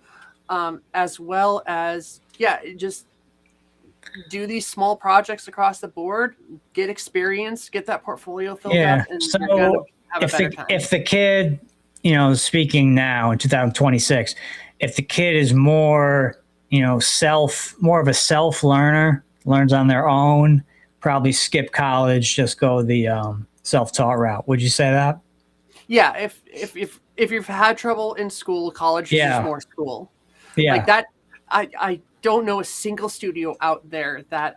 as well as, just do these small projects across the board, get experience, get that portfolio filled up, and so you're going to have a better time. If the kid, speaking now in 2026, if the kid is more of a self learner, learns on their own, probably skip college, just go the self-taught route. Would you say that? Yeah, if you've had trouble in school, college is just more school. Yeah, like that. I don't know a single studio out there that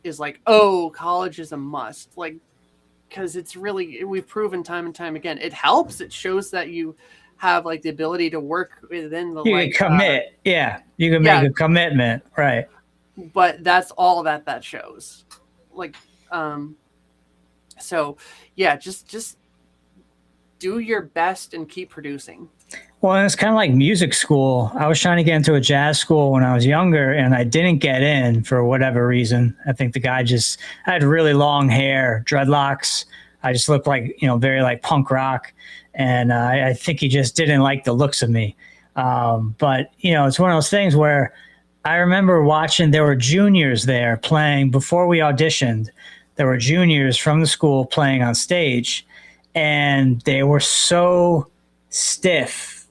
is like, oh, college is a must. Like, because it's really, we've proven time and time again, it helps. It shows that you have like the ability to work within the. You can commit. You can make a commitment, right? But that's all that shows. Like, so yeah, just do your best and keep producing. Well, it's kind of like music school. I was trying to get into a jazz school when I was younger, and I didn't get in for whatever reason. I think the guy I had really long hair, dreadlocks. I just looked like, very like punk rock. And I think he just didn't like the looks of me. But, it's one of those things where I remember watching, there were juniors there playing before we auditioned. There were juniors from the school playing on stage, and they were so stiff,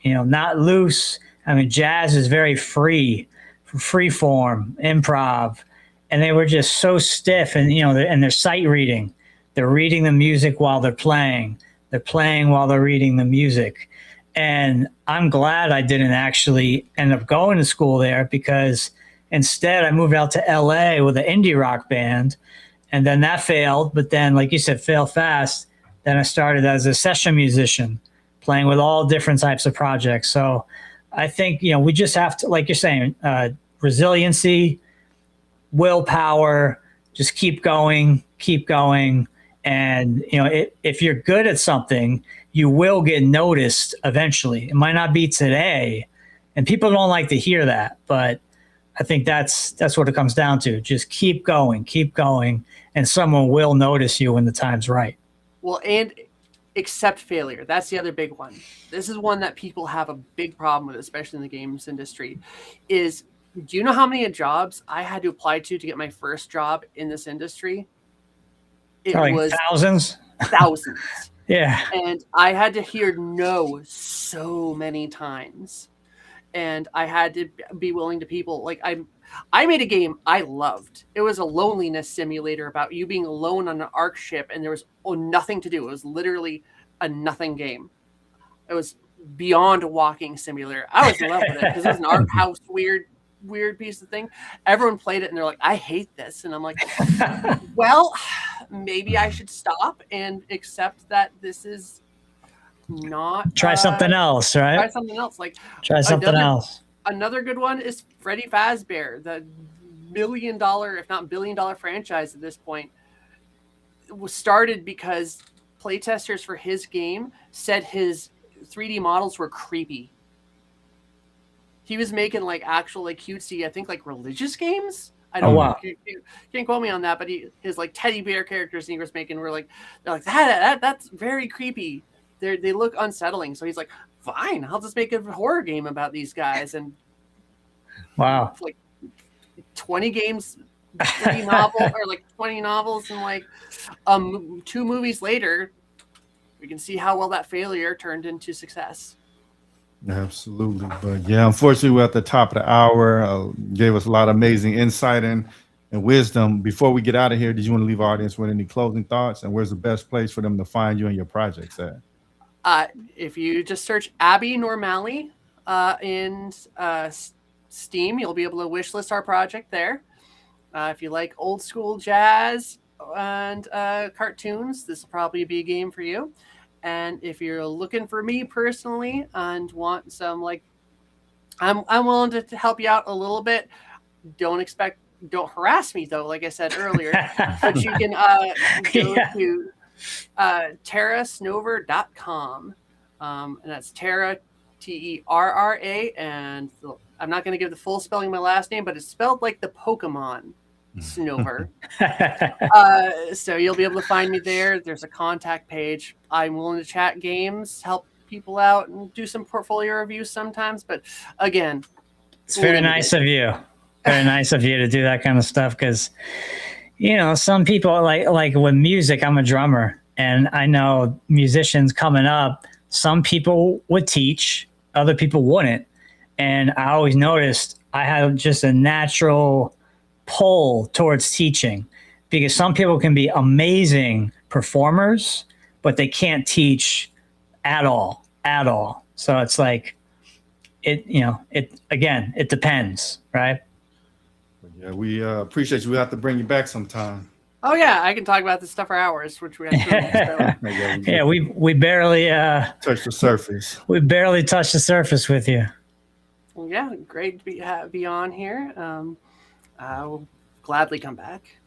not loose. I mean, jazz is very free form, improv, and they were just so stiff. And, and they're sight reading. They're reading the music while they're playing. They're playing while they're reading the music. And I'm glad I didn't actually end up going to school there, because instead I moved out to LA with an indie rock band, and then that failed. But then, like you said, fail fast. Then I started as a session musician, playing with all different types of projects. So I think, we just have to, like you're saying, resiliency, willpower, just keep going. And, if you're good at something, you will get noticed eventually. It might not be today, and people don't like to hear that, but I think that's what it comes down to. Just keep going, and someone will notice you when the time's right. Well, and accept failure. That's the other big one. This is one that people have a big problem with, especially in the games industry, is, do you know how many jobs I had to apply to get my first job in this industry? It like was thousands. Thousands. Yeah. And I had to hear no so many times. And I had to be willing to people like I made a game I loved. It was a loneliness simulator about you being alone on an Ark ship, and there was nothing to do. It was literally a nothing game. It was beyond a walking simulator. I was in love with it because it was an art house weird piece of thing. Everyone played it and they're like, I hate this. And I'm like, well, maybe I should stop and accept that this is not Try something else, right? Try something else. Like Try something else. Another good one is Freddy Fazbear, the $1 million, if not $1 billion franchise at this point. It was started because playtesters for his game said his 3D models were creepy. He was making like actual like cutesy, I think like religious games. I don't know. You can't quote me on that, but his like teddy bear characters he was making were like, they're like that's very creepy. They look unsettling. So he's like, fine, I'll just make a horror game about these guys. And wow, like 20 games, 3 novels, or like 20 novels, and like 2 movies later, we can see how well that failure turned into success. Absolutely. But yeah, unfortunately, we're at the top of the hour. Gave us a lot of amazing insight and wisdom. Before we get out of here, did you want to leave our audience with any closing thoughts? And where's the best place for them to find you and your projects at? If you just search Abby Normali in Steam, you'll be able to wishlist our project there. If you like old school jazz and cartoons, this will probably be a game for you. And if you're looking for me personally and want some like, I'm willing to help you out a little bit. Don't harass me though, like I said earlier. But you can go to terrasnover.com. And that's Terra, Terra, and I'm not going to give the full spelling of my last name, but it's spelled like the Pokemon Snover. So you'll be able to find me there. There's a contact page. I'm willing to chat games, help people out, and do some portfolio reviews sometimes. But again, it's very nice of you. Very nice of you to do that kind of stuff because, you know, some people like with music, I'm a drummer, and I know musicians coming up, some people would teach, other people wouldn't. And I always noticed I had just a natural pull towards teaching because some people can be amazing performers, but they can't teach at all. So it's like, it depends, right? Yeah, we appreciate you. We have to bring you back sometime. Oh yeah, I can talk about this stuff for hours, which we have to. Yeah, we barely touched the surface. We barely touched the surface with you. Yeah, great to be on here. I will gladly come back.